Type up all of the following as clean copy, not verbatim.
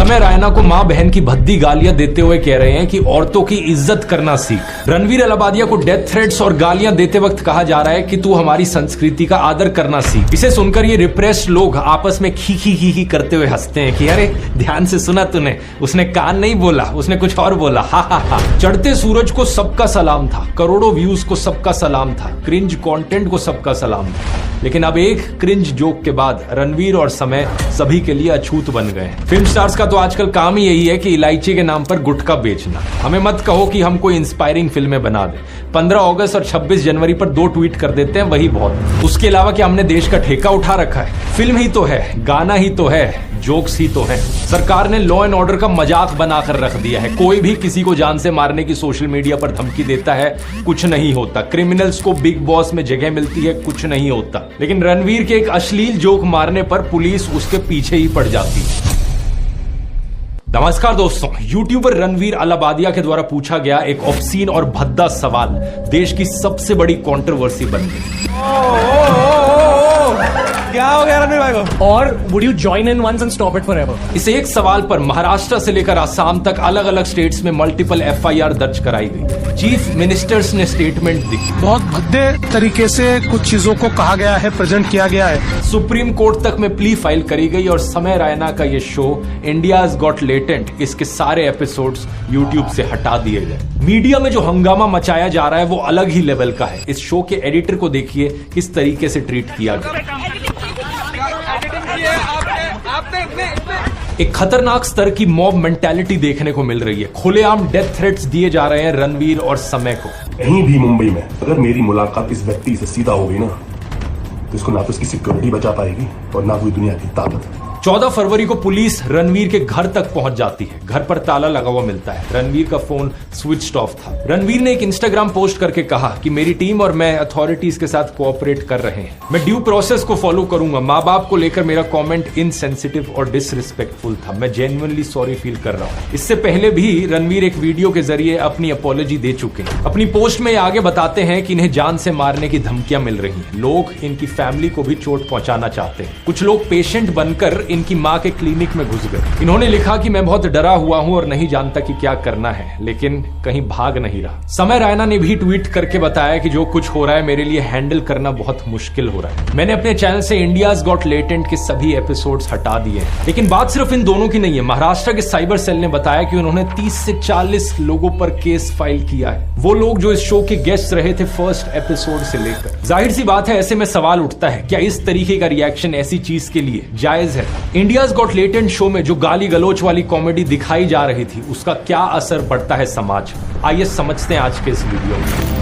समय रैना को मां बहन की भद्दी गालियां देते हुए कह रहे हैं कि औरतों की इज्जत करना सीख। रणवीर अलाबादिया को डेथ थ्रेट्स और गालियां देते वक्त कहा जा रहा है कि तू हमारी संस्कृति का आदर करना सीख। इसे सुनकर ये रिप्रेस्ड लोग आपस में खी खी खी खी करते हुए हंसते हैं कि अरे ध्यान से सुना तूने, उसने कान नहीं बोला, उसने कुछ और बोला, हा हा हा। चढ़ते सूरज को सबका सलाम था, करोड़ों व्यूज को सबका सलाम था, क्रिंज कंटेंट को सबका सलाम था। लेकिन अब एक क्रिंज जोक के बाद रणवीर और समय सभी के लिए अछूत बन गए हैं। फिल्म स्टार्स का तो आजकल काम ही यही है कि इलायची के नाम पर गुटखा बेचना। हमें मत कहो कि हम कोई इंस्पायरिंग फिल्में बना दें। 15 अगस्त और 26 जनवरी पर 2 ट्वीट कर देते हैं, वही बहुत। उसके अलावा क्या हमने देश का ठेका उठा रखा है? फिल्म ही तो है, गाना ही तो है, जोक्स ही तो है। सरकार ने लॉ एंड ऑर्डर का मजाक बनाकर रख दिया है। कोई भी किसी को जान से मारने की सोशल मीडिया पर धमकी देता है, कुछ नहीं होता। क्रिमिनल्स को बिग बॉस में जगह मिलती है, कुछ नहीं होता। लेकिन रणवीर के एक अश्लील जोक मारने पर पुलिस उसके पीछे ही पड़ जाती है। नमस्कार दोस्तों, यूट्यूबर रणवीर अलाबादिया के द्वारा पूछा गया एक ऑब्सीन और भद्दा सवाल देश की सबसे बड़ी कंट्रोवर्सी बन गई। क्या हो गया रणवीर भाई को? और would you join in once and stop it forever? इस एक सवाल पर महाराष्ट्र से लेकर असम तक अलग अलग स्टेट्स में मल्टीपल एफआईआर दर्ज कराई गई। चीफ मिनिस्टर्स ने स्टेटमेंट दी। बहुत भद्दे तरीके से कुछ चीजों को कहा गया है, प्रेजेंट किया गया है। सुप्रीम कोर्ट तक में प्ली फाइल करी गई और समय रैना का ये शो इंडियाज गॉट लेटेंट, इसके सारे एपिसोड्स यूट्यूब से हटा दिए गए। मीडिया में जो हंगामा मचाया जा रहा है वो अलग ही लेवल का है। इस शो के एडिटर को देखिए किस तरीके से ट्रीट किया गया। एक खतरनाक स्तर की मॉब मेंटालिटी देखने को मिल रही है। खुलेआम डेथ थ्रेट्स दिए जा रहे हैं रणवीर और समय को। कहीं भी मुंबई में अगर मेरी मुलाकात इस व्यक्ति से सीधा हो गई ना, तो इसको ना तो इसकी सिक्योरिटी बचा पाएगी और ना कोई दुनिया की ताकत। 14 फरवरी को पुलिस रणवीर के घर तक पहुंच जाती है। घर पर ताला लगा हुआ मिलता है। रणवीर का फोन स्विच्ड ऑफ था। रणवीर ने एक इंस्टाग्राम पोस्ट करके कहा कि मेरी टीम और मैं अथॉरिटीज के साथ कोऑपरेट कर रहे हैं। मैं ड्यू प्रोसेस को फॉलो करूंगा। माँ बाप को लेकर मेरा कमेंट इनसेंसिटिव और डिसरिस्पेक्टफुल था। मैं जेन्युइनली सॉरी फील कर रहा हूँ। इससे पहले भी रणवीर एक वीडियो के जरिए अपनी अपॉलॉजी दे चुके हैं। अपनी पोस्ट में आगे बताते हैं कि इन्हें जान से मारने की धमकियां मिल रही हैं। लोग इनकी फैमिली को भी चोट पहुंचाना चाहते हैं। कुछ लोग पेशेंट बनकर इनकी मां के क्लिनिक में घुस गए। इन्होंने लिखा कि मैं बहुत डरा हुआ हूं और नहीं जानता कि क्या करना है, लेकिन कहीं भाग नहीं रहा। समय रैना ने भी ट्वीट करके बताया कि जो कुछ हो रहा है मेरे लिए हैंडल करना बहुत मुश्किल हो रहा है। मैंने अपने चैनल से इंडियाज गॉट लेटेंट के सभी एपिसोड्स हटा दिए हैं। लेकिन बात सिर्फ इन दोनों की नहीं है। महाराष्ट्र के साइबर सेल ने बताया कि उन्होंने 30 से 40 लोगों पर केस फाइल किया है। वो लोग जो इस शो के गेस्ट रहे थे फर्स्ट एपिसोड से लेकर। जाहिर सी बात है, ऐसे में सवाल उठता है, क्या इस तरीके का रिएक्शन ऐसी चीज के लिए जायज है? इंडियाज गॉट लेटेंट शो में जो गाली गलोच वाली कॉमेडी दिखाई जा रही थी, उसका क्या असर पड़ता है समाज? आइए समझते हैं आज के इस वीडियो में।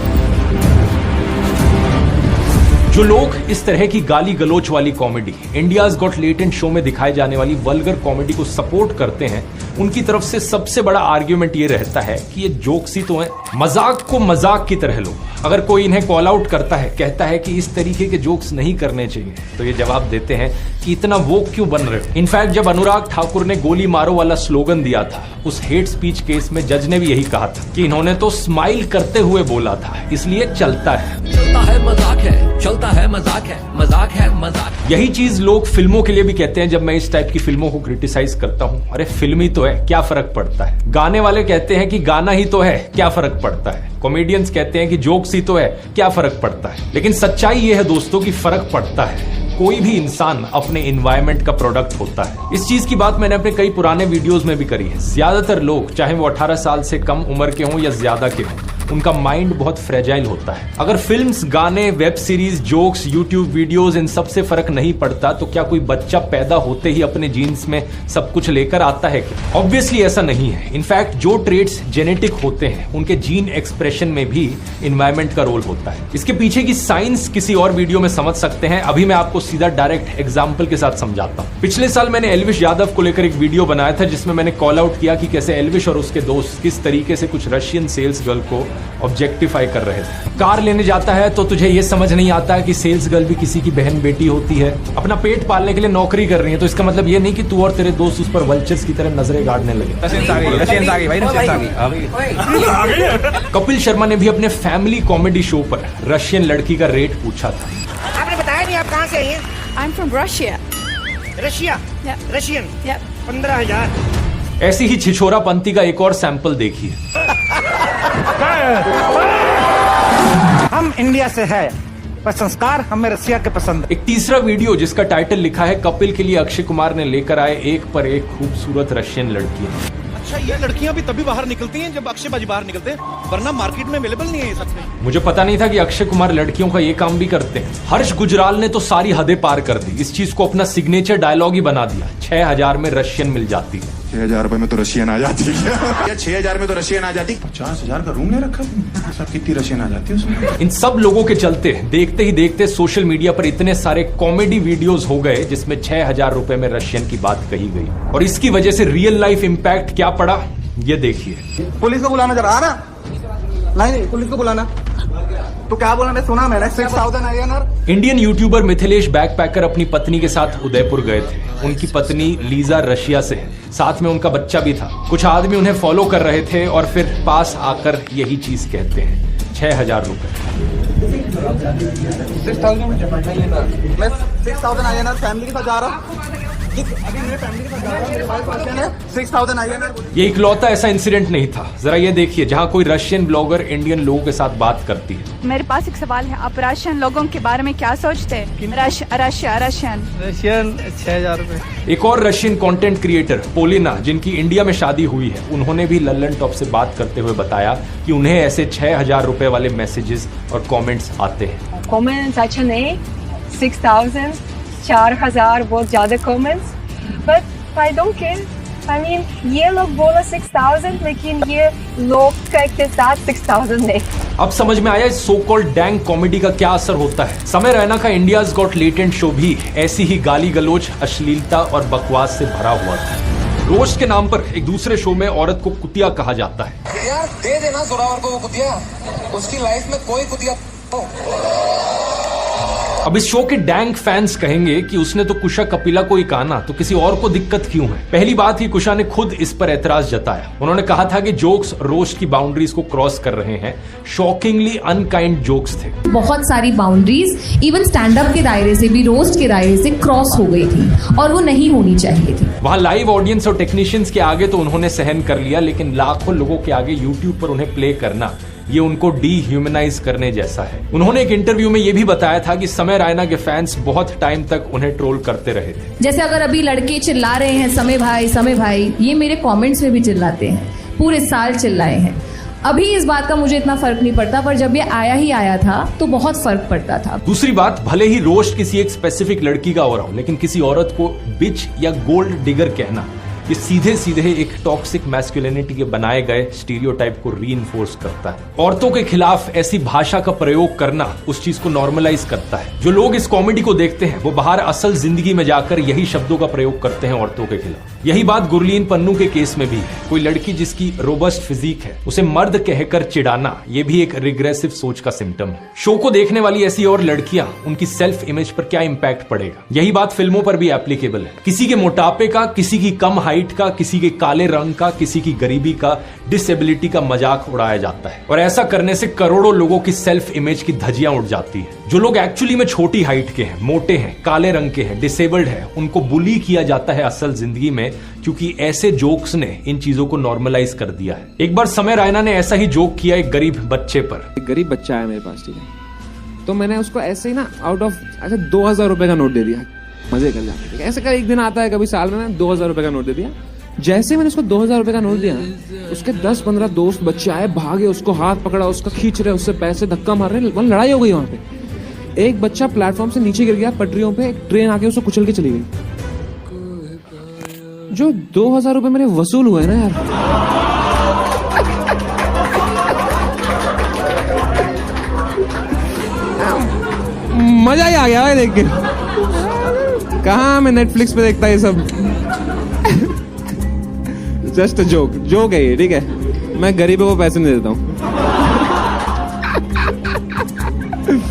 जो लोग इस तरह की गाली गलोच वाली comedy, India's got latent show में दिखाई जाने वाली वल्गर कॉमेडी को सपोर्ट करते हैं, उनकी तरफ से सबसे बड़ा आर्ग्यूमेंट ये रहता है कि ये जोक्स ही तो हैं। मजाक को मजाक की तरह लो। अगर कोई इन्हें कॉल आउट करता है, कहता है कि इस तरीके के जोक्स नहीं करने चाहिए, तो ये जवाब देते हैं कि इतना वोक क्यों बन रहे हो? इनफैक्ट जब अनुराग ठाकुर ने गोली मारो वाला स्लोगन दिया था, उस हेट स्पीच केस में जज ने भी यही कहा था कि इन्होंने तो स्माइल करते हुए बोला था, इसलिए चलता है। चलता है मजाक है, चलता है मजाक है, मजाक है मजाक। यही चीज लोग फिल्मों के लिए भी कहते हैं। जब मैं इस टाइप की फिल्मों को क्रिटिसाइज करता हूँ, अरे फिल्म ही तो है, क्या फर्क पड़ता है? गाने वाले कहते हैं कि गाना ही तो है, क्या फर्क पड़ता है? कॉमेडियंस कहते हैं कि जोक्स ही तो है, क्या फर्क पड़ता है? लेकिन सच्चाई ये है दोस्तों कि फर्क पड़ता है। कोई भी इंसान अपने एनवायरनमेंट का प्रोडक्ट होता है। इस चीज की बात मैंने अपने कई पुराने वीडियोस में भी करी है। ज्यादातर लोग, चाहे वो 18 साल से कम उम्र के हों या ज्यादा के हों, उनका माइंड बहुत फ्रेजाइल होता है। अगर फिल्म्स, गाने, web series, jokes, YouTube videos, इन सब से फर्क नहीं पड़ता, तो क्या कोई बच्चा पैदा होते ही अपने जीन्स में सब कुछ लेकर आता है क्या? ऑब्वियसली ऐसा नहीं है। इनफैक्ट जो ट्रेड्स जेनेटिक होते हैं, उनके जीन एक्सप्रेशन में भी एनवायरनमेंट का रोल होता है। इसके पीछे की साइंस किसी और वीडियो में समझ सकते हैं। अभी मैं आपको सीधा डायरेक्ट एग्जाम्पल के साथ समझाता हूँ। पिछले साल मैंने एल्विश यादव को लेकर एक वीडियो बनाया था, जिसमें मैंने कॉल आउट किया कि कैसे एल्विश और उसके दोस्त किस तरीके से कुछ रशियन सेल्स गर्ल को ऑब्जेक्टिफाई कर रहे थे। कार लेने जाता है तो तुझे ये समझ नहीं आता कि सेल्स गर्ल भी किसी की बहन बेटी होती है। अपना पेट पालने के लिए नौकरी कर रही है, तो इसका मतलब ये नहीं कि तू और तेरे दोस्त उस पर वल्चर्स की तरह नजरें गाड़ने लगे। कपिल शर्मा ने भी अपने फैमिली कॉमेडी शो पर रशियन लड़की का रेट पूछा था। आपने बताया नहीं आप कहाँ से आई हैं? I'm from Russia. Russia? Yep. Russian? Yep. 15,000। ऐसी ही छिछोरापंती का एक और सैंपल देखिए। हम इंडिया से है पर संस्कार हमें रसिया के पसंद है। एक तीसरा वीडियो जिसका टाइटल लिखा है कपिल के लिए अक्षय कुमार ने लेकर आए एक पर एक खूबसूरत रशियन लड़कियां। अच्छा, ये लड़कियां भी तभी बाहर निकलती हैं जब अक्षय बाजी बाहर निकलते हैं, वरना मार्केट में अवेलेबल नहीं है ये सच में। मुझे पता नहीं था कि अक्षय कुमार लड़कियों का ये काम भी करते हैं। हर्ष गुजराल ने तो सारी हदें पार कर दी, इस चीज को अपना सिग्नेचर डायलॉग ही बना दिया। 6000 में रशियन मिल जाती है। 6000 रुपए में तो रशियन आ जाती है। 6000 में तो रशियन आ जाती। 50,000 का रूम ले रखा है, सब कितनी रशियन आ जाती है उसमें। इन सब लोगों के चलते देखते ही देखते सोशल मीडिया पर इतने सारे कॉमेडी वीडियोस हो गए जिसमें 6000 रुपए में रशियन की बात कही गई, और इसकी वजह से रियल लाइफ इंपैक्ट क्या पड़ा ये देखिए। पुलिस को बुलाना जरा। आना नहीं, पुलिस को बुलाना। तो क्या बोला, मैं सुना मैंने 6000 INR। Indian YouTuber Mithilesh backpacker अपनी पत्नी के साथ उदयपुर गए थे। उनकी पत्नी लीजा रशिया से है, साथ में उनका बच्चा भी था। कुछ आदमी उन्हें फॉलो कर रहे थे और फिर पास आकर यही चीज कहते हैं, 6000 रुपए। 6000 INR फैमिली के साथ जा रहा। अभी मेरे फैमिली के साथ जा रहा, मेरे वाइफ है। 6000 INR। ये इकलौता ऐसा इंसिडेंट नहीं था। जरा ये देखिए, जहाँ कोई रशियन ब्लॉगर इंडियन लोगों के साथ बात करती है। मेरे पास एक सवाल है, आप रशियन लोगों के बारे में क्या सोचते हैं? रशियन 6000 रुपए। एक और रशियन कंटेंट क्रिएटर पोलिना, जिनकी इंडिया में शादी हुई है, उन्होंने भी लल्लन टॉप से बात करते हुए बताया कि उन्हें ऐसे 6000 रुपए वाले मैसेजेस और कमेंट्स आते हैं। कमेंट्स अच्छा नहीं, 6000 4000 बहुत ज्यादा comments, but I don't care. I mean ये लोग बोला 6000, लेकिन ये लोग के साथ 6000 नहीं। अब समझ में आया इस सो कॉल्ड डैंग कॉमेडी का क्या असर होता है। समय रैना का इंडियाज गॉट लेटेंट शो भी ऐसी ही गाली गलोच, अश्लीलता और बकवास से भरा हुआ था। रोस्ट के नाम पर एक दूसरे शो में औरत को कुतिया कहा जाता है। यार दे देना जोरावर को वो कुतिया, उसकी लाइफ में कोई कुतिया। अब इस शो के डैंग फैंस कहेंगे कि उसने तो कुशा कपिला को ही कहा ना, तो किसी और को दिक्कत क्यों है। पहली बात ही कुशा ने खुद इस पर एतराज जताया। उन्होंने कहा था कि जोक्स रोस्ट की बाउंड्रीज को क्रॉस कर रहे हैं। शॉकिंगली अनकाइंड जोक्स थे। बहुत सारी बाउंड्रीज इवन स्टैंड अप के दायरे से भी, रोस्ट के दायरे से क्रॉस हो गई थी और वो नहीं होनी चाहिए थी। वहां लाइव ऑडियंस और टेक्नीशियंस के आगे तो उन्होंने सहन कर लिया, लेकिन लाखों लोगों के आगे यूट्यूब पर उन्हें प्ले करना, ये उनको डीह्यूमनाइज करने जैसा है। उन्होंने एक इंटरव्यू में ये भी बताया था कि समय रैना के फैंस बहुत टाइम तक उन्हें ट्रोल करते रहे थे। जैसे अगर अभी लड़के चिल्ला रहे हैं समय भाई, ये मेरे कमेंट्स में भी चिल्लाते हैं, पूरे साल चिल्लाए हैं। अभी इस बात का मुझे इतना फर्क नहीं पड़ता, पर जब ये आया था तो बहुत फर्क पड़ता था। दूसरी बात, भले ही रोस्ट किसी एक स्पेसिफिक लड़की का हो रहा हो, लेकिन किसी औरत को बिच या गोल्ड डिगर कहना, ये सीधे सीधे एक टॉक्सिक मैस्कुलिनिटी के बनाए गए स्टीरियोटाइप को रीइंफोर्स करता है। औरतों के खिलाफ ऐसी भाषा का प्रयोग करना उस चीज को नॉर्मलाइज करता है। जो लोग इस कॉमेडी को देखते हैं वो बाहर असल जिंदगी में जाकर यही शब्दों का प्रयोग करते हैं औरतों के खिलाफ। यही बात गुरलीन पन्नू के केस में भी है। कोई लड़की जिसकी रोबस्ट फिजिक है, उसे मर्द कहकर चिढ़ाना, ये भी एक रिग्रेसिव सोच का सिम्टम है। शो को देखने वाली ऐसी और लड़कियां, उनकी सेल्फ इमेज पर क्या इंपैक्ट पड़ेगा, यही बात फिल्मों पर भी एप्लीकेबल है। किसी के मोटापे का, किसी की कम हाइट का, किसी के काले रंग का, किसी की गरीबी का, डिसेबिलिटी का मजाक उड़ाया जाता है, और ऐसा करने से करोड़ों लोगों की सेल्फ इमेज की धज्जियां उड़ जाती है। जो लोग एक्चुअली में छोटी हाइट के हैं, मोटे हैं, काले रंग के हैं, डिसेबल्ड हैं, उनको बुली किया जाता है असल जिंदगी में, क्योंकि ऐसे जोक्स ने इन चीजों को नॉर्मलाइज कर दिया है। एक बार समय रैना ने ऐसा ही जोक किया एक गरीब बच्चे पर। एक गरीब बच्चा है मेरे पास, ठीक है, तो मैंने उसको ऐसे ही ना आउट ऑफ ऐसे 2000 रुपए का नोट दे दिया, मजे कर जाते, ठीक है। ऐसे कर एक दिन आता है कभी साल में, मैंने 2000 रुपए का नोट दे दिया। जैसे मैंने उसको 2000 रुपए का नोट दिया, उसके 10-15 दोस्त बच्चे आए, भागे, उसको हाथ पकड़ा, उसका खींच रहे, उससे पैसे धक्का मार रहे, वहां लड़ाई हो गई। वहां पे एक बच्चा प्लेटफॉर्म से नीचे गिर गया, पटरियों पे एक ट्रेन आके उसको कुचल के चली गई। जो 2000 रुपए मेरे वसूल हुए ना यार, मजा ही आ गया है देख के। कहाँ मैं नेटफ्लिक्स पे देखता ये सब। जस्ट जोक है ये, ठीक है, मैं गरीबों को पैसे नहीं देता हूँ।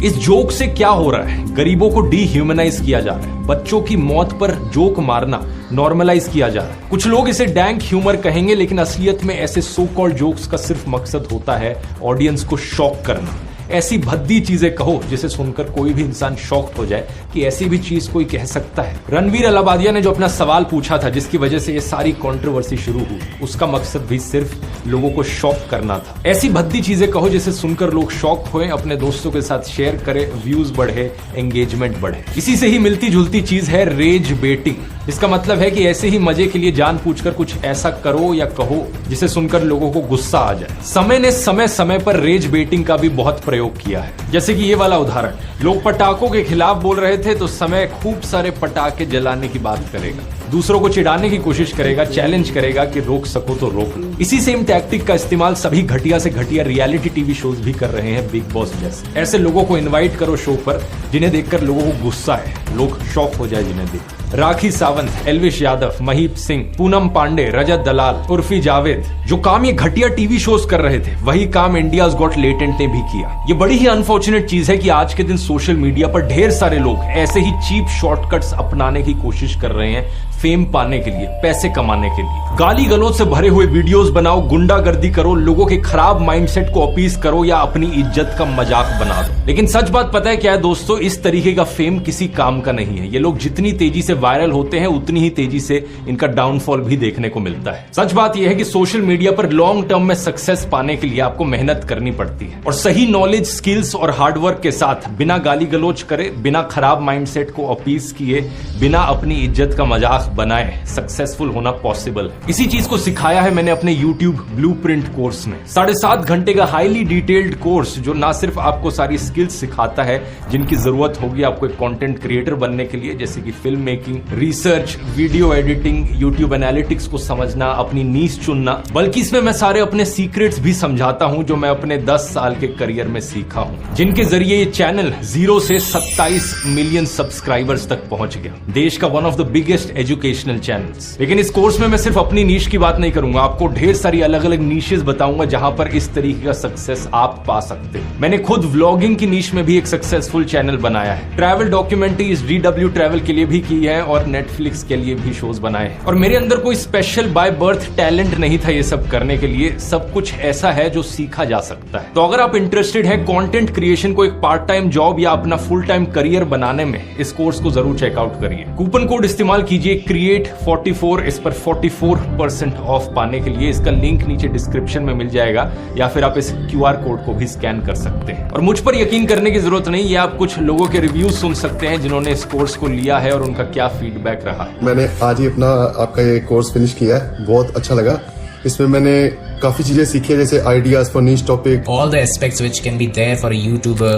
इस जोक से क्या हो रहा है? गरीबों को डीह्यूमनाइज किया जा रहा है। बच्चों की मौत पर जोक मारना नॉर्मलाइज किया जा रहा है। कुछ लोग इसे डैंक ह्यूमर कहेंगे, लेकिन असलियत में ऐसे सो कॉल्ड जोक्स का सिर्फ मकसद होता है ऑडियंस को शॉक करना। ऐसी भद्दी चीजें कहो जिसे सुनकर कोई भी इंसान शॉक्ड हो जाए कि ऐसी भी चीज कोई कह सकता है। रणवीर अलाबादिया ने जो अपना सवाल पूछा था, जिसकी वजह से ये सारी कंट्रोवर्सी शुरू हुई, उसका मकसद भी सिर्फ लोगों को शॉक करना था। ऐसी भद्दी चीजें कहो जिसे सुनकर लोग शॉक हुए, अपने दोस्तों के साथ शेयर करें, व्यूज बढ़े, एंगेजमेंट बढ़े। इसी से ही मिलती जुलती चीज है रेज बेटिंग, जिसका मतलब है कि ऐसे ही मजे के लिए जानबूझकर कुछ ऐसा करो या कहो जिसे सुनकर लोगों को गुस्सा आ जाए। समय ने समय समय पर रेज बेटिंग का भी बहुत प्रयोग किया है, जैसे कि ये वाला उदाहरण, लोग पटाखों के खिलाफ बोल रहे थे तो समय खूब सारे पटाखे जलाने की बात करेगा, दूसरों को चिढ़ाने की कोशिश करेगा, चैलेंज करेगा कि रोक सको तो रोक लो। इसी सेम टैक्टिक का इस्तेमाल सभी घटिया से घटिया रियलिटी टीवी शोज भी कर रहे हैं, बिग बॉस जैसे। ऐसे लोगों को इनवाइट करो शो पर जिन्हें देखकर लोगों को गुस्सा है, लोग शॉक हो जाए जिन्हें देख। राखी सावंत, एल्विश यादव, महीप सिंह, पूनम पांडे, रजत दलाल, उर्फी जावेद, जो काम ये घटिया टीवी शोज कर रहे थे, वही काम इंडियाज गॉट लेटेंट ने भी किया। ये बड़ी ही अनफॉर्चुनेट चीज है कि आज के दिन सोशल मीडिया पर ढेर सारे लोग ऐसे ही चीप शॉर्टकट्स अपनाने की कोशिश कर रहे हैं, फेम पाने के लिए, पैसे कमाने के लिए। गाली गलौज से भरे हुए वीडियोस बनाओ, गुंडागर्दी करो, लोगों के खराब माइंडसेट को अपीस करो या अपनी इज्जत का मजाक बना दो। लेकिन सच बात पता है क्या है दोस्तों, इस तरीके का फेम किसी काम का नहीं है। ये लोग जितनी तेजी से वायरल होते हैं, उतनी ही तेजी से इनका डाउनफॉल भी देखने को मिलता है। सच बात यह है कि सोशल मीडिया पर लॉन्ग टर्म में सक्सेस पाने के लिए आपको मेहनत करनी पड़ती है, और सही नॉलेज, स्किल्स और हार्डवर्क के साथ, बिना गाली गलौज करे, बिना खराब माइंडसेट को अपीस किए, बिना अपनी इज्जत का मजाक बनाए सक्सेसफुल होना पॉसिबल है। इसी चीज को सिखाया है मैंने अपने YouTube ब्लूप्रिंट कोर्स में। 7.5 घंटे का हाईली डिटेल्ड कोर्स जो ना सिर्फ आपको सारी स्किल्स सिखाता है जिनकी जरूरत होगी आपको एक कंटेंट क्रिएटर बनने के लिए, जैसे कि film making, research, video editing, YouTube analytics को समझना, अपनी नीश चुनना, बल्कि इसमें मैं सारे अपने सीक्रेट्स भी समझाता हूं जो मैं अपने 10 साल के करियर में सीखा हूं, जिनके जरिए ये चैनल 0 से 27 मिलियन सब्सक्राइबर्स तक पहुंच गया। देश का one of the biggest educational channels. लेकिन इस कोर्स में मैं सिर्फ अपनी नीश की बात नहीं करूंगा, आपको ढेर सारी अलग अलग नीशेस बताऊंगा जहां पर इस तरीके का सक्सेस आप पा सकते हैं। मैंने खुद व्लॉगिंग की नीश में भी एक सक्सेसफुल चैनल बनाया है, ट्रैवल डॉक्यूमेंट्रीज DW ट्रैवल के लिए भी की है और नेटफ्लिक्स के लिए भी शोज बनाए हैं। और मेरे अंदर कोई स्पेशल बाय बर्थ टैलेंट नहीं था ये सब करने के लिए, सब कुछ ऐसा है जो सीखा जा सकता है। तो अगर आप इंटरेस्टेड हैं कंटेंट क्रिएशन को एक पार्ट टाइम जॉब या अपना फुल टाइम करियर बनाने में, इस कोर्स को जरूर चेकआउट करिए। कूपन कोड इस्तेमाल कीजिए CREATE44, इस पर 44% ऑफ पाने के लिए। इसका लिंक नीचे डिस्क्रिप्शन में मिल जाएगा, या फिर आप इस QR कोड को भी स्कैन कर सकते हैं। और मुझ पर यकीन करने की जरूरत नहीं, ये आप कुछ लोगों के रिव्यूज सुन सकते हैं जिन्होंने इस कोर्स को लिया है और उनका क्या फीडबैक रहा है। मैंने आज ही अपना आपका ये कोर्स फिनिश किया है, बहुत अच्छा लगा। इसमें मैंने काफी चीजें सीखी है, जैसे ideas for niche topic. All the aspects which can be there for a YouTuber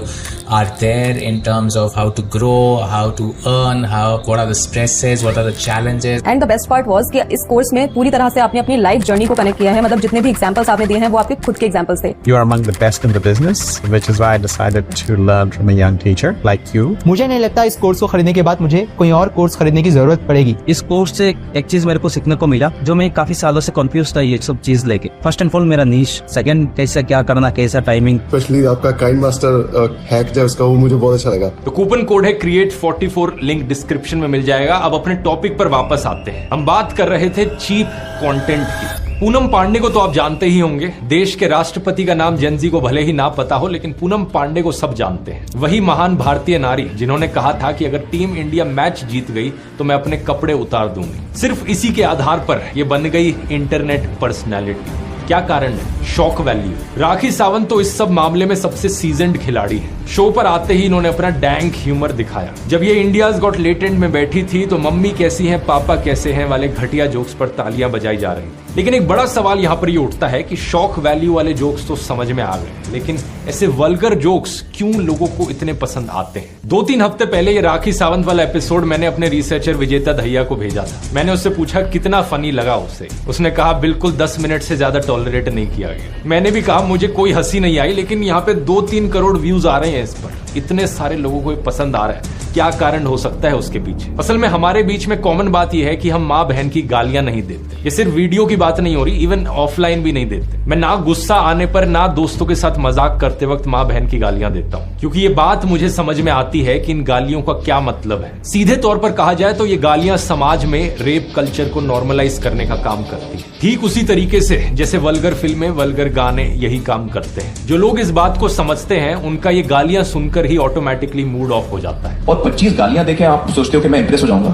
are there in terms of how to grow, how to earn, what are the stresses, what are the challenges. And the best part was कि इस course में पूरी तरह से आपने अपनी life journey को connect किया है, मतलब जितने भी एग्जांपल्स आपने दिए हैं वो आपके खुद के एग्जांपल्स थे। You are among the best in the business, which is why I decided to learn from a young teacher like you. मुझे नहीं लगता इस कोर्स को खरीदने के बाद मुझे कोई और कोर्स खरीदने की जरूरत पड़ेगी। इस कोर्स से एक चीज मेरे को सीखने को मिला जो मैं काफी सालों से कंफ्यूज था ये सब चीज लेके। फर्स्ट एंड फॉरमोस्ट मेरा नीश, सेकंड कैसे क्या करना, कैसा टाइमिंग, स्पेशली आपका काइंड मास्टर हैक जो है उसका, वो मुझे बहुत अच्छा लगा। तो कूपन कोड है CREATE44, लिंक डिस्क्रिप्शन में मिल जाएगा। अब अपने टॉपिक पर वापस आते हैं। हम बात कर रहे थे चीप कंटेंट की। पूनम पांडे को तो आप जानते ही होंगे, देश के राष्ट्रपति का नाम जेनजी को भले ही ना पता हो, लेकिन पूनम पांडे को सब जानते हैं। वही महान भारतीय नारी जिन्होंने कहा था कि अगर टीम इंडिया मैच जीत गई तो मैं अपने कपड़े उतार दूंगी। सिर्फ इसी के आधार पर ये बन गई इंटरनेट पर्सनैलिटी। क्या कारण है? Shock value. राखी सावंत तो इस सब मामले में सबसे सीजन्ड खिलाड़ी है। शो पर आते ही इन्होंने अपना डैंक ह्यूमर दिखाया। जब ये इंडियाज गॉट लेटेंट में बैठी थी तो मम्मी कैसी हैं, पापा कैसे हैं वाले घटिया जोक्स पर तालियां बजाई जा रही थी। लेकिन एक बड़ा सवाल यहाँ पर ये उठता है कि शॉक वैल्यू वाले जोक्स तो समझ में आ गए, लेकिन ऐसे वल्गर जोक्स क्यों लोगों को इतने पसंद आते हैं? 2-3 हफ्ते पहले ये राखी सावंत वाला एपिसोड मैंने अपने रिसर्चर विजेता दहिया को भेजा था। मैंने उससे पूछा कितना फनी लगा उसे। उसने कहा बिल्कुल 10 मिनट से ज्यादा टॉलरेट नहीं किया गया। मैंने भी कहा मुझे कोई हंसी नहीं आई, लेकिन यहाँ पे 2-3 करोड़ व्यूज आ रहे हैं इस पर। इतने सारे लोगों को ये पसंद आ रहा है, क्या कारण हो सकता है उसके पीछे? असल में हमारे बीच में कॉमन बात यह है कि हम माँ बहन की गालियां नहीं देते। ये सिर्फ वीडियो की बात नहीं हो रही, इवन ऑफलाइन भी नहीं देते। मैं ना गुस्सा आने पर ना दोस्तों के साथ मजाक करते वक्त माँ बहन की गालियां देता हूँ, क्योंकि ये बात मुझे समझ में आती है कि इन गालियों का क्या मतलब है। सीधे तौर पर कहा जाए तो ये गालियां समाज में रेप कल्चर को नॉर्मलाइज करने का काम करती है, ठीक उसी तरीके से जैसे वल्गर फिल्में, वल्गर गाने यही काम करते हैं। जो लोग इस बात को समझते हैं उनका ये गालियां सुनकर ही ऑटोमेटिकली मूड ऑफ हो जाता है। और 25 गालियां देके आप सोचते हो कि मैं इंप्रेस हो जाऊंगा,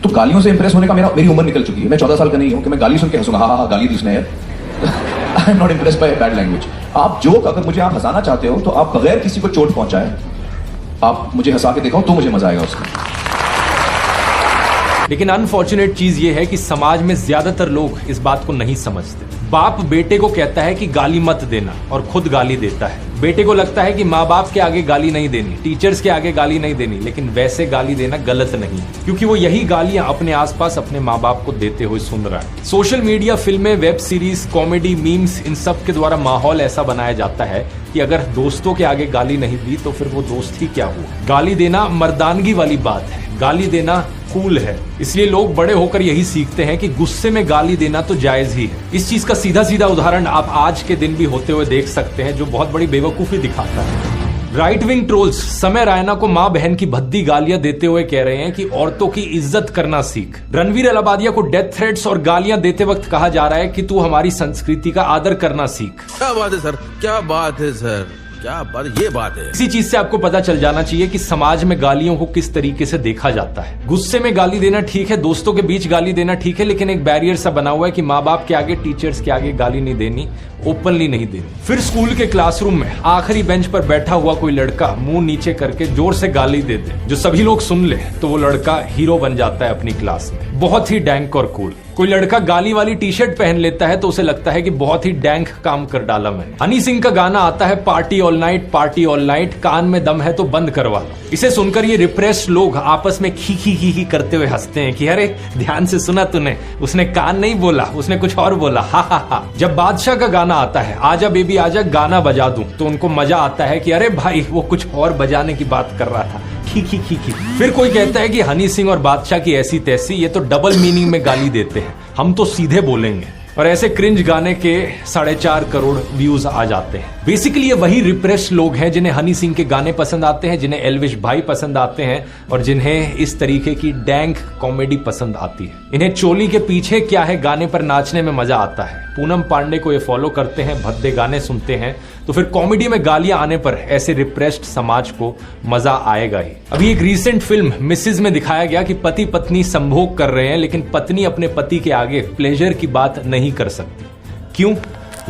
तो गालियों से इंप्रेस होने का मेरी उम्र निकल चुकी है। मैं 14 साल का नहीं हूं कि मैं गाली सुन के हंसूंगा, हाँ गाली दी इसने, I am not impressed by bad language. आप जोक, अगर मुझे आप हंसाना चाहते हो तो आप बगैर किसी को चोट पहुंचाए आप मुझे हंसा के दिखाओ तो मुझे मजा आएगा उसका। लेकिन अनफॉर्चुनेट चीज ये है कि समाज में ज्यादातर लोग इस बात को नहीं समझते। बाप बेटे को कहता है कि गाली मत देना और खुद गाली देता है। बेटे को लगता है कि माँ बाप के आगे गाली नहीं देनी, टीचर्स के आगे गाली नहीं देनी, लेकिन वैसे गाली देना गलत नहीं, क्योंकि वो यही गालियां अपने आसपास अपने माँ बाप को देते हुए सुन रहा है। सोशल मीडिया, फिल्में, वेब सीरीज, कॉमेडी, मीम्स, इन सब के द्वारा माहौल ऐसा बनाया जाता है कि अगर दोस्तों के आगे गाली नहीं दी तो फिर वो दोस्त ही क्या हुआ। गाली देना मर्दानगी वाली बात है, गाली देना कूल है, इसलिए लोग बड़े होकर यही सीखते हैं कि गुस्से में गाली देना तो जायज ही है। इस चीज का सीधा सीधा उदाहरण आप आज के दिन भी होते हुए देख सकते हैं, जो बहुत बड़ी बेवकूफी दिखाता है। राइट विंग ट्रोल्स समय रैना को मां बहन की भद्दी गालियां देते हुए कह रहे हैं कि औरतों की इज्जत करना सीख। रणवीर अलाबादिया को डेथ थ्रेट्स और गालियां देते वक्त कहा जा रहा है कि तू हमारी संस्कृति का आदर करना सीख। क्या बात है सर, क्या बात है सर, क्या बात, ये बात है। इसी चीज से आपको पता चल जाना चाहिए कि समाज में गालियों को किस तरीके से देखा जाता है। गुस्से में गाली देना ठीक है, दोस्तों के बीच गाली देना ठीक है, लेकिन एक बैरियर सा बना हुआ है कि माँ बाप के आगे, टीचर्स के आगे गाली नहीं देनी, ओपनली नहीं देनी। फिर स्कूल के क्लासरूम में आखिरी बेंच पर बैठा हुआ कोई लड़का मुंह नीचे करके जोर से गाली दे दे, जो सभी लोग सुन ले, तो वो लड़का हीरो बन जाता है अपनी क्लास में। बहुत ही डैंक और कूल। कोई लड़का गाली वाली टी शर्ट पहन लेता है तो उसे लगता है कि बहुत ही डैंक काम कर डाला मैंने। हनी सिंह का गाना आता है party all night, party all night, कान में दम है तो बंद करवा लो। इसे सुनकर ये रिप्रेस्ड लोग आपस में खी खी खी खी करते हुए हंसते हैं कि अरे ध्यान से सुना तूने, उसने कान नहीं बोला, उसने कुछ और बोला, हा हा हा। जब बादशाह का गाना आता है आजा बेबी आजा गाना बजा दूं, तो उनको मजा आता है कि अरे भाई वो कुछ और बजाने की बात कर रहा था, खी खी खी खी। फिर कोई कहता है कि हनी सिंह और बादशाह की ऐसी तैसी, ये तो डबल मीनिंग में गाली देते हैं, हम तो सीधे बोलेंगे। और ऐसे क्रिंज गाने के 4.5 करोड़ व्यूज आ जाते हैं। बेसिकली ये वही रिप्रेस्ड लोग हैं जिन्हें हनी सिंह के गाने पसंद आते हैं, जिन्हें एल्विश भाई पसंद आते हैं और जिन्हें इस तरीके की डैंक कॉमेडी पसंद आती है। इन्हें चोली के पीछे क्या है गाने पर नाचने में मजा आता है। पूनम पांडे को ये फॉलो करते हैं, भद्दे गाने सुनते हैं, तो फिर कॉमेडी में गालियां आने पर ऐसे रिप्रेस्ड समाज को मजा आएगा ही। अभी एक रीसेंट फिल्म मिसेज में दिखाया गया कि पति पत्नी संभोग कर रहे हैं, लेकिन पत्नी अपने पति के आगे प्लेजर की बात नहीं कर सकती। क्यों?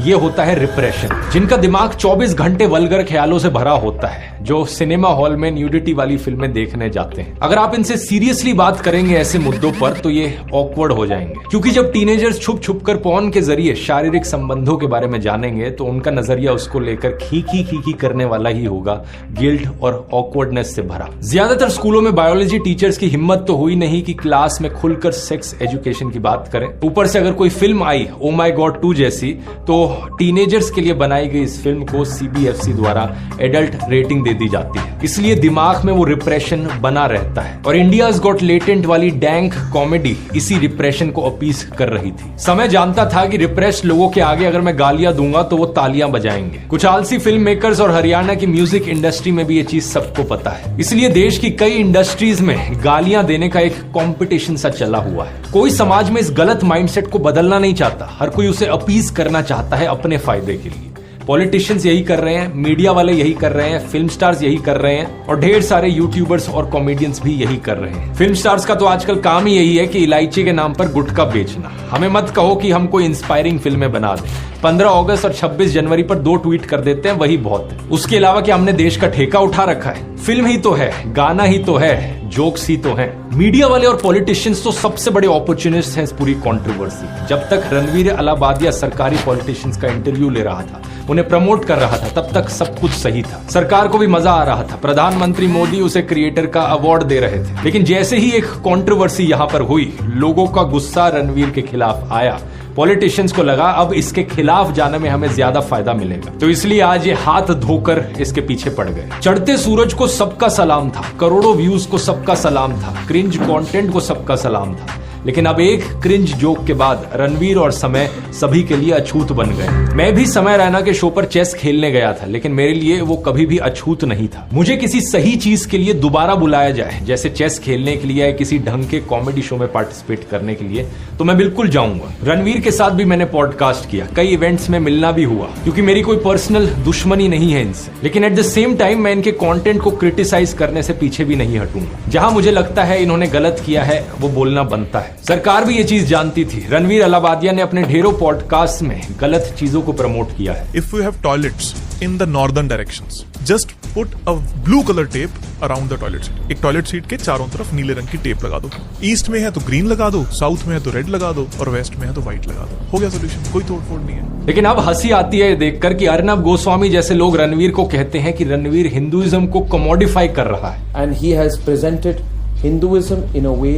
ये होता है रिप्रेशन। जिनका दिमाग 24 घंटे वल्गर ख्यालों से भरा होता है, जो सिनेमा हॉल में न्यूडिटी वाली फिल्में देखने जाते हैं। अगर आप इनसे सीरियसली बात करेंगे ऐसे मुद्दों पर तो ये ऑकवर्ड हो जाएंगे, क्योंकि जब टीनेजर्स छुप छुप कर पॉर्न के जरिए शारीरिक संबंधों के बारे में जानेंगे तो उनका नजरिया उसको लेकर खी खी खी खी करने वाला ही होगा, गिल्ट और ऑकवर्डनेस से भरा। ज्यादातर स्कूलों में बायोलॉजी टीचर्स की हिम्मत तो हुई नहीं कि क्लास में खुलकर सेक्स एजुकेशन की बात करें। ऊपर से अगर कोई film I oh my God 2 जैसी, तो टीनेजर्स के लिए बनाई गई इस फिल्म को CBFC द्वारा एडल्ट रेटिंग दे दी जाती है। इसलिए दिमाग में वो रिप्रेशन बना रहता है और इंडियाज गॉट लेटेंट वाली डैंक कॉमेडी इसी रिप्रेशन को अपीस कर रही थी। समय जानता था कि रिप्रेस्ड लोगों के आगे अगर मैं गालियां दूंगा तो वो तालियां बजाएंगे। कुछ आलसी फिल्म मेकर्स और हरियाणा की म्यूजिक इंडस्ट्री में भी ये चीज सबको पता है। इसलिए देश की कई इंडस्ट्रीज में गालियां देने का एक कॉम्पिटिशन सा चला हुआ है। कोई समाज में इस गलत माइंडसेट को बदलना नहीं चाहता, हर कोई उसे अपीस करना चाहता है अपने फायदे के लिए। पॉलिटिशियंस यही कर रहे हैं, मीडिया वाले यही कर रहे हैं, फिल्म स्टार्स यही कर रहे हैं और ढेर सारे यूट्यूबर्स और कॉमेडियंस भी यही कर रहे हैं। फिल्म स्टार्स का तो आजकल काम ही यही है कि इलायची के नाम पर गुटखा बेचना। हमें मत कहो कि हम कोई इंस्पायरिंग फिल्में बना दें। 15 अगस्त और 26 जनवरी पर 2 ट्वीट कर देते हैं, वही बहुत है। उसके अलावा क्या हमने देश का ठेका उठा रखा है? फिल्म ही तो है, गाना ही तो है, जोक्स ही तो है। मीडिया वाले और पॉलिटिशियंस तो सबसे बड़े अपॉर्चुनिस्ट हैं इस पूरी कंट्रोवर्सी। जब तक रणवीर अलाबादिया सरकारी पॉलिटिशियंस का इंटरव्यू ले रहा था, उन्हें प्रमोट कर रहा था, तब तक सब कुछ सही था। सरकार को भी मजा आ रहा था, प्रधानमंत्री मोदी उसे क्रिएटर का अवार्ड दे रहे थे। लेकिन जैसे ही एक कंट्रोवर्सी यहां पर हुई, लोगों का गुस्सा रणवीर के खिलाफ आया, पॉलिटिशियंस को लगा अब इसके खिलाफ जाने में हमें ज्यादा फायदा मिलेगा, तो इसलिए आज ये हाथ धोकर इसके पीछे पड़ गए। चढ़ते सूरज को सबका सलाम था, करोड़ों व्यूज को सबका सलाम था, क्रिंज कंटेंट को सबका सलाम था, लेकिन अब एक क्रिंज जोक के बाद रणवीर और समय सभी के लिए अछूत बन गए। मैं भी समय रैना के शो पर चेस खेलने गया था, लेकिन मेरे लिए वो कभी भी अछूत नहीं था। मुझे किसी सही चीज के लिए दोबारा बुलाया जाए, जैसे चेस खेलने के लिए या किसी ढंग के कॉमेडी शो में पार्टिसिपेट करने के लिए, तो मैं बिल्कुल जाऊंगा। रणवीर के साथ भी मैंने पॉडकास्ट किया, कई इवेंट्स में मिलना भी हुआ, क्योंकि मेरी कोई पर्सनल दुश्मनी नहीं है इनसे, लेकिन एट द सेम टाइम मैं इनके कंटेंट को क्रिटिसाइज करने से पीछे भी नहीं हटूंगा। जहां मुझे लगता है इन्होंने गलत किया है वो बोलना बनता है। सरकार भी ये चीज जानती थी। रणवीर अलाहाबादिया ने अपने ढेरों पॉडकास्ट में गलत चीजों को प्रमोट किया है। If you have toilets in the northern directions, just put a blue color tape around the toilet seat. एक टॉयलेट सीट के चारों तरफ नीले रंग की टेप लगा दो। ईस्ट में है तो ग्रीन लगा दो, साउथ में है तो रेड लगा दो, और वेस्ट में है तो व्हाइट लगा दो। हो गया सोल्यूशन, कोई तोड़फोड़ नहीं है। लेकिन अब हंसी आती है देखकर कि अर्नब गोस्वामी जैसे लोग रणवीर को कहते हैं कि रणवीर हिंदुइज्म को कमोडिफाई कर रहा है। And he has presented Hinduism in a way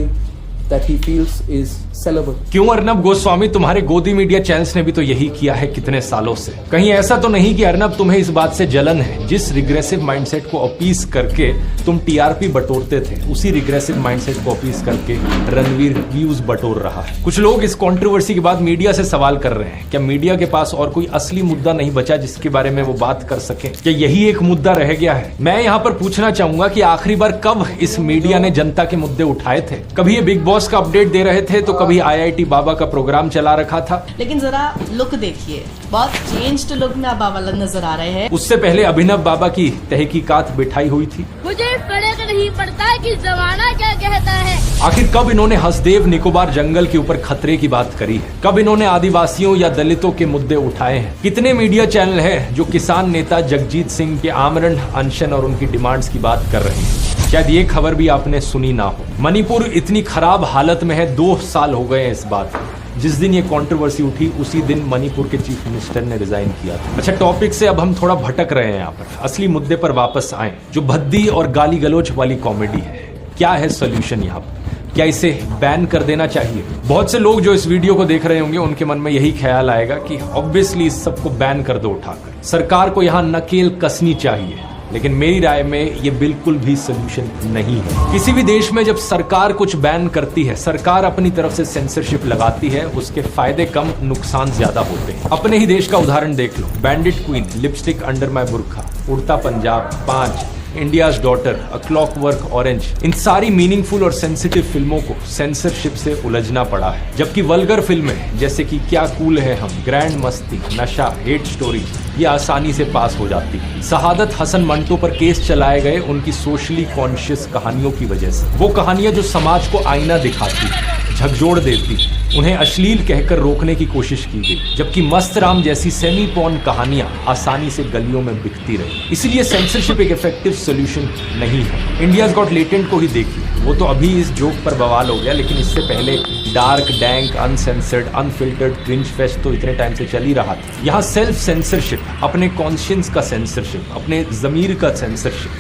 that he feels is sellable. क्यों अर्नब गोस्वामी, तुम्हारे गोदी मीडिया चैनल्स ने भी तो यही किया है कितने सालों से। कहीं ऐसा तो नहीं कि अर्नब तुम्हें इस बात से जलन है, जिस रिग्रेसिव माइंडसेट को अपीस करके तुम टीआरपी बटोरते थे, उसी रिग्रेसिव माइंडसेट को अपीस करके रणवीर व्यूज बटोर रहा है। कुछ लोग इस कंट्रोवर्सी के बाद मीडिया से सवाल कर रहे हैं, क्या मीडिया के पास और कोई असली मुद्दा नहीं बचा जिसके बारे में वो बात कर सके? क्या यही एक मुद्दा रह गया है? मैं यहाँ पर पूछना चाहूंगा कि आखिरी बार कब इस मीडिया ने जनता के मुद्दे उठाए थे? कभी ये बिग बॉस का अपडेट दे रहे थे, तो कभी IIT बाबा का प्रोग्राम चला रखा था। लेकिन जरा लुक देखिए, बहुत चेंज्ड लुक में बाबा नजर आ रहे हैं। उससे पहले अभिनव बाबा की तहकीकात बिठाई हुई थी। मुझे फर्क नहीं पड़ता कि जमाना क्या कहता है। आखिर कब इन्होंने हसदेव निकोबार जंगल के ऊपर खतरे की बात करी है? कब इन्होंने आदिवासियों या दलितों के मुद्दे उठाए हैं? कितने मीडिया चैनल हैं जो किसान नेता जगजीत सिंह के आमरण अनशन और उनकी डिमांड्स की बात कर रहे हैं? शायद ये खबर भी आपने सुनी ना हो। मणिपुर इतनी खराब हालत में है, 2 साल हो गए हैं इस बात में। जिस दिन ये कंट्रोवर्सी उठी उसी दिन मणिपुर के चीफ मिनिस्टर ने रिजाइन किया था। अच्छा, टॉपिक से अब हम थोड़ा भटक रहे हैं, यहाँ पर असली मुद्दे पर वापस आए, जो भद्दी और गाली गलोच वाली कॉमेडी है। क्या है सोल्यूशन यहाँ पर? क्या इसे बैन कर देना चाहिए? बहुत से लोग जो इस वीडियो को देख रहे होंगे उनके मन में यही ख्याल आएगा कि ऑब्वियसली इस सबको बैन कर दो उठाकर। सरकार को यहाँ नकेल कसनी चाहिए, लेकिन मेरी राय में ये बिल्कुल भी सोल्यूशन नहीं है। किसी भी देश में जब सरकार कुछ बैन करती है, सरकार अपनी तरफ से सेंसरशिप लगाती है, उसके फायदे कम नुकसान ज्यादा होते हैं। अपने ही देश का उदाहरण देख लो, bandit queen, lipstick under my burkha, Udta Punjab, 5, India's daughter, a clockwork orange, इन सारी मीनिंगफुल और सेंसिटिव फिल्मों को सेंसरशिप से उलझना पड़ा है। जबकि वल्गर फिल्में जैसे कि क्या कूल है हम, ग्रैंड मस्ती, नशा, हेट स्टोरी, ये आसानी से पास हो जाती है। शहादत हसन मंटो पर केस चलाए गए उनकी सोशली कॉन्शियस कहानियों की वजह से। वो कहानियां जो समाज को आईना दिखाती, झकझोर देती, उन्हें अश्लील कहकर रोकने की कोशिश की गई। जबकि मस्त राम जैसी सेमी पॉर्न कहानियां आसानी से गलियों में बिकती रही। इसलिए सेंसरशिप एक इफेक्टिव सोल्यूशन नहीं है। इंडियाज गॉट लेटेंट को ही देखिए, वो तो अभी इस जोक पर बवाल हो गया, लेकिन इससे पहले dark, dank, uncensored, unfiltered cringe fest तो इतने टाइम से चल ही रहा था। यहाँ सेल्फ सेंसरशिप, अपने कॉन्शियंस का सेंसरशिप, अपने जमीर का सेंसरशिप,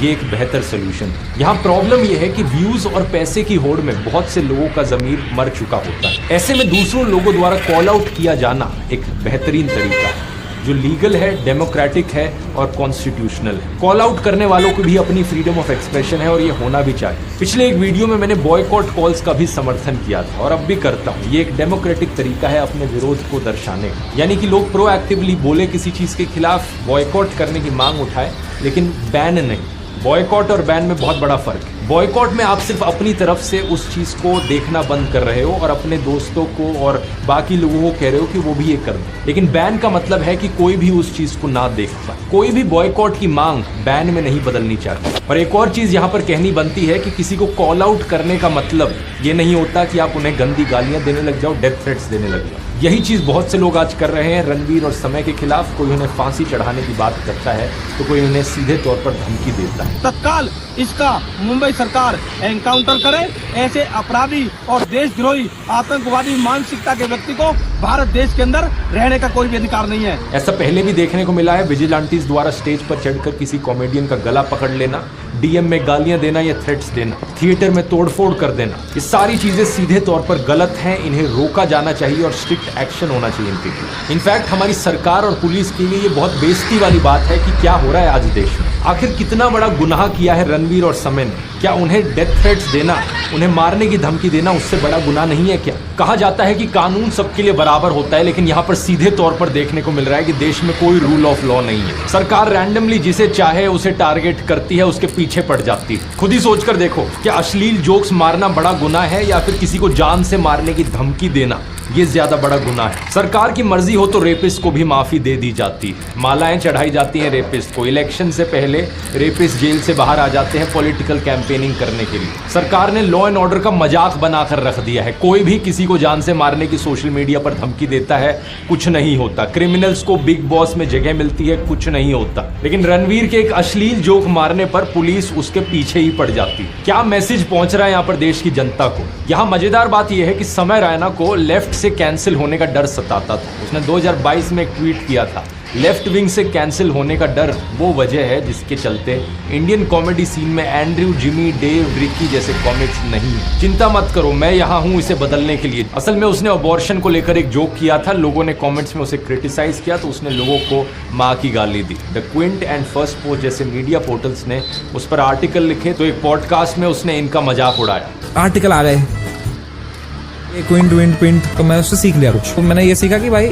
ये एक बेहतर सोल्यूशन है। यहाँ प्रॉब्लम ये है कि व्यूज और पैसे की होड़ में बहुत से लोगों का जमीर मर चुका होता है। ऐसे में दूसरों लोगों द्वारा कॉल आउट किया जाना एक बेहतरीन तरीका है, जो लीगल है, डेमोक्रेटिक है और कॉन्स्टिट्यूशनल है। कॉल आउट करने वालों को भी अपनी फ्रीडम ऑफ एक्सप्रेशन है और ये होना भी चाहिए। पिछले एक वीडियो में मैंने बॉयकॉट कॉल्स का भी समर्थन किया था और अब भी करता हूँ। ये एक डेमोक्रेटिक तरीका है अपने विरोध को दर्शाने का, यानी कि लोग प्रोएक्टिवली बोले किसी चीज के खिलाफ, बॉयकॉट करने की मांग उठाए, लेकिन बैन नहीं। बॉयकॉट और बैन में बहुत बड़ा फर्क है। बॉयकॉट में आप सिर्फ अपनी तरफ से उस चीज को देखना बंद कर रहे हो और अपने दोस्तों को और बाकी लोगों को कह रहे हो कि वो भी ये कर दे। लेकिन बैन का मतलब है कि कोई भी उस चीज को ना देख पाए। कोई भी बॉयकॉट की मांग बैन में नहीं बदलनी चाहिए। और एक और चीज यहाँ पर कहनी बनती है कि किसी को कॉल आउट करने का मतलब ये नहीं होता कि आप उन्हें गंदी गालियां देने लग जाओ, डेथ थ्रेट्स देने लग जाओ। यही चीज बहुत से लोग आज कर रहे हैं रणवीर और समय के खिलाफ। कोई उन्हें फांसी चढ़ाने की बात करता है तो कोई उन्हें सीधे तौर पर धमकी देता है। तत्काल इसका मुंबई सरकार एनकाउंटर करे। ऐसे अपराधी और देशद्रोही आतंकवादी मानसिकता के व्यक्ति को भारत देश के अंदर रहने का कोई भी अधिकार नहीं है। ऐसा पहले भी देखने को मिला है। विजिलेंटीज द्वारा स्टेज पर चढ़कर किसी कॉमेडियन का गला पकड़ लेना, डीएम में गालियां देना या थ्रेट्स देना, थिएटर में तोड़फोड़ कर देना, ये सारी चीजें सीधे तौर पर गलत हैं। इन्हें रोका जाना चाहिए और स्ट्रिक्ट एक्शन होना चाहिए इनके लिए। इनफैक्ट हमारी सरकार और पुलिस के लिए ये बहुत बेइज्जती वाली बात है कि क्या हो रहा है आज देश में। आखिर कितना बड़ा गुनाह किया है रणवीर और समय ने? क्या उन्हें डेथ थ्रेट्स देना, उन्हें मारने की धमकी देना उससे बड़ा गुनाह नहीं है क्या? कहा जाता है कि कानून सबके लिए बराबर होता है, लेकिन यहाँ पर सीधे तौर पर देखने को मिल रहा है कि देश में कोई रूल ऑफ लॉ नहीं है। सरकार रैंडमली जिसे चाहे उसे टारगेट करती है, उसके पीछे पड़ जाती है। खुद ही सोचकर देखो, क्या अश्लील जोक्स मारना बड़ा गुनाह है या फिर किसी को जान से मारने की धमकी देना ये ज्यादा बड़ा गुनाह है? सरकार की मर्जी हो तो रेपिस्ट को भी माफी दे दी जाती है, मालाएं चढ़ाई जाती हैं रेपिस्ट को। इलेक्शन से पहले रेपिस्ट जेल से बाहर आ जाते हैं पॉलिटिकल कैंपेनिंग करने के लिए। सरकार ने लॉ एंड ऑर्डर का मजाक बनाकर रख दिया है। कोई भी किसी को जान से मारने की सोशल मीडिया पर धमकी देता है, कुछ नहीं होता। क्रिमिनल्स को बिग बॉस में जगह मिलती है, कुछ नहीं होता। लेकिन रणवीर के एक अश्लील जोक मारने पर पुलिस उसके पीछे ही पड़ जाती है। क्या मैसेज पहुंच रहा है यहाँ पर देश की जनता को? यहाँ मजेदार बात यह है कि समय रैना को लेफ्ट से कैंसिल होने का डर सताता था। उसने 2022 में एक ट्वीट किया था, लेफ्ट विंग से कैंसिल होने का डर वो वजह है जिसके चलते इंडियन कॉमेडी सीन में एंड्रयू, जिमी, डेव, रिकी जैसे कॉमिक्स नहीं है। चिंता मत करो, मैं यहाँ हूँ इसे बदलने के लिए। असल में उसने अबॉर्शन को लेकर एक जोक किया था, लोगों ने कमेंट्स में उसे क्रिटिसाइज किया तो उसने लोगों को माँ की गाली दी। The Quint and Firstpost जैसे मीडिया पोर्टल्स ने उस पर आर्टिकल लिखे तो एक पॉडकास्ट में उसने इनका मजाक उड़ाया। आर्टिकल आ गए क्विंट विंट पिंट, तो मैं उससे सीख लिया कुछ। तो मैंने ये सीखा कि भाई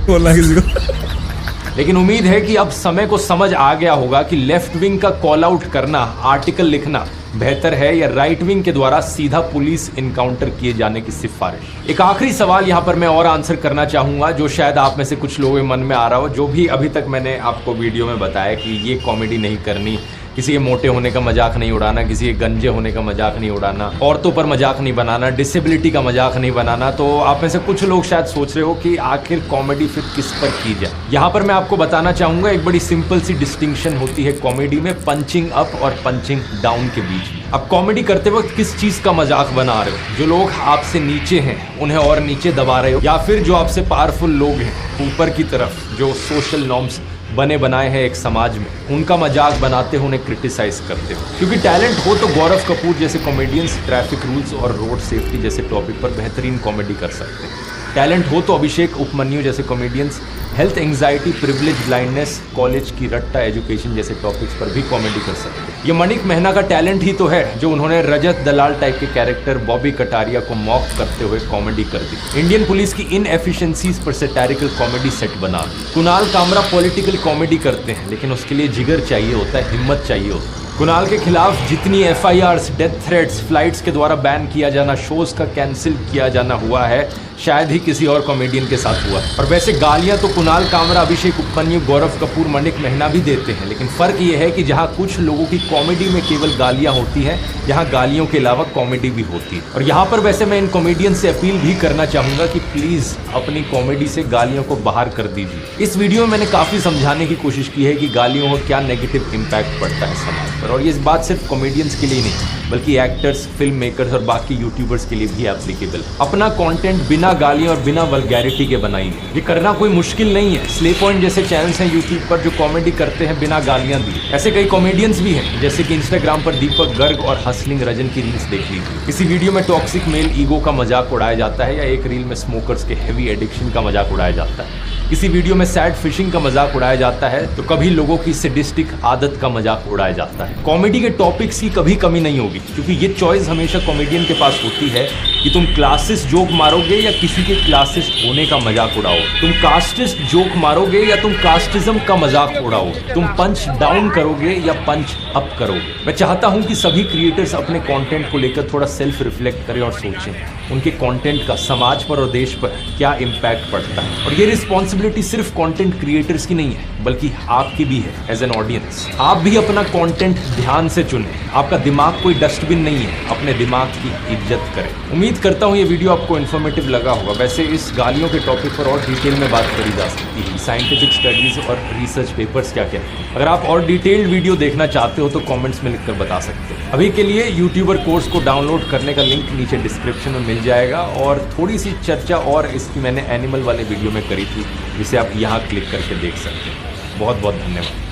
बोलना किसी को। लेकिन उम्मीद है कि अब समय को समझ आ गया होगा कि लेफ्ट विंग का कॉल आउट करना, आर्टिकल लिखना बेहतर है या राइट विंग के द्वारा सीधा पुलिस इनकाउंटर किए जाने की सिफारिश। एक आखिरी सवाल यहाँ पर मैं और आंसर करना चाहूंगा, जो शायद आप में से कुछ लोगों के मन में आ रहा हो। जो भी अभी तक मैंने आपको वीडियो में बताया कि ये कॉमेडी नहीं करनी, किसी के मोटे होने का मजाक नहीं उड़ाना, किसी के गंजे होने का मजाक नहीं उड़ाना, औरतों पर मजाक नहीं बनाना, डिसेबिलिटी का मजाक नहीं बनाना, तो आप में से कुछ लोग शायद सोच रहे हो कि आखिर कॉमेडी फिर किस पर की जाए। यहाँ पर मैं आपको बताना चाहूंगा, एक बड़ी सिंपल सी डिस्टिंक्शन होती है कॉमेडी में पंचिंग अप और पंचिंग डाउन के बीच में। अब कॉमेडी करते वक्त किस चीज का मजाक बना रहे हो? जो लोग आपसे नीचे हैं उन्हें और नीचे दबा रहे हो, या फिर जो आपसे पावरफुल लोग हैं ऊपर की तरफ, जो सोशल नॉर्म्स बने बनाए हैं एक समाज में, उनका मजाक बनाते हो, उन्हें क्रिटिसाइज करते हो? क्योंकि टैलेंट हो तो गौरव कपूर जैसे कॉमेडियंस ट्रैफिक रूल्स और रोड सेफ्टी जैसे टॉपिक पर बेहतरीन कॉमेडी कर सकते हैं। टैलेंट हो तो अभिषेक उपमन्यु जैसे comedians health anxiety, privilege, blindness, college की रट्टा, एजुकेशन जैसे टॉपिक्स पर भी कॉमेडी कर सकते हैं। ये मणिक मेहना का टैलेंट ही तो है जो उन्होंने रजत दलाल टाइप के कैरेक्टर बॉबी कटारिया को मॉक करते हुए कॉमेडी कर दी। इंडियन पुलिस की इनएफिशिएंसीज पर सैटारिकल कॉमेडी सेट बना दी। कुणाल कामरा पॉलिटिकल कॉमेडी करते हैं, लेकिन उसके लिए जिगर चाहिए होता है, हिम्मत चाहिए होती है। कुणाल के खिलाफ जितनी FIRs, डेथ थ्रेट्स, फ्लाइट्स के द्वारा बैन किया जाना, शोज का कैंसिल किया जाना हुआ है, शायद ही किसी और कॉमेडियन के साथ हुआ है। और वैसे गालियां तो कुणाल कामरा, अभिषेक उपमन्यु, गौरव कपूर, मणिक मेहना भी देते हैं, लेकिन फर्क ये है कि जहां कुछ लोगों की कॉमेडी में केवल गालियां होती हैं, यहाँ गालियों के अलावा कॉमेडी भी होती है। और यहाँ पर वैसे मैं इन कॉमेडियन से अपील भी करना चाहूंगा कि प्लीज अपनी कॉमेडी से गालियों को बाहर कर दीजिए। इस वीडियो में मैंने काफी समझाने की कोशिश की है कि गालियों का क्या नेगेटिव इम्पैक्ट पड़ता है समाज पर, और ये बात सिर्फ कॉमेडियंस के लिए नहीं बल्कि एक्टर्स, फिल्म मेकर्स और बाकी यूट्यूबर्स के लिए भी एप्लीकेबल। अपना कंटेंट बिना गालियों और बिना वल्गैरिटी के बनाइए। ये करना कोई मुश्किल नहीं है। स्ले पॉइंट जैसे चैनल्स हैं यूट्यूब पर जो कॉमेडी करते हैं बिना गालियां दिए। ऐसे कई कॉमेडियंस भी हैं, जैसे कि इंस्टाग्राम पर दीपक गर्ग और हसलिंग रजन की रील्स देख लीजिए। किसी वीडियो में टॉक्सिक मेल ईगो का मजाक उड़ाया जाता है, या एक रील में स्मोकर्स के हेवी एडिक्शन का मजाक उड़ाया जाता है। किसी वीडियो में सैड फिशिंग का मजाक उड़ाया जाता है, तो कभी लोगों की सैडिस्टिक आदत का मजाक उड़ाया जाता है। कॉमेडी के टॉपिक्स की कभी कमी नहीं होगी, क्योंकि ये चॉइस हमेशा कॉमेडियन के पास होती है कि तुम क्लासिस्ट जोक मारोगे या किसी के क्लासिस्ट होने का मजाक उड़ाओ, तुम कास्टिस्ट जोक मारोगे या तुम कास्टिज्म का मजाक उड़ाओ, तुम पंच डाउन करोगे या पंच अप करोगे। मैं चाहता हूं कि सभी क्रिएटर्स अपने कंटेंट को लेकर थोड़ा सेल्फ रिफ्लेक्ट करें और सोचें उनके कंटेंट का समाज पर और देश पर क्या इम्पैक्ट पड़ता है। और ये रिस्पॉन्सिबिलिटी सिर्फ कंटेंट क्रिएटर्स की नहीं है, बल्कि आपकी भी है एज एन ऑडियंस। आप भी अपना कंटेंट ध्यान से चुनें। आपका दिमाग कोई डस्टबिन नहीं है, अपने दिमाग की इज्जत करें। उम्मीद करता हूँ ये वीडियो आपको इन्फॉर्मेटिव लगा होगा। वैसे इस गालियों के टॉपिक पर और डिटेल में बात करी जा सकती है, साइंटिफिक स्टडीज और रिसर्च पेपर्स क्या क्या है। अगर आप और डिटेल्ड वीडियो देखना चाहते हो तो कमेंट्स में लिखकर बता सकते हो। अभी के लिए यूट्यूबर कोर्स को डाउनलोड करने का लिंक नीचे डिस्क्रिप्शन में मिल जाएगा, और थोड़ी सी चर्चा और इसकी मैंने एनिमल वाले वीडियो में करी थी, जिसे आप यहाँ क्लिक करके देख सकते हैं। बहुत बहुत धन्यवाद।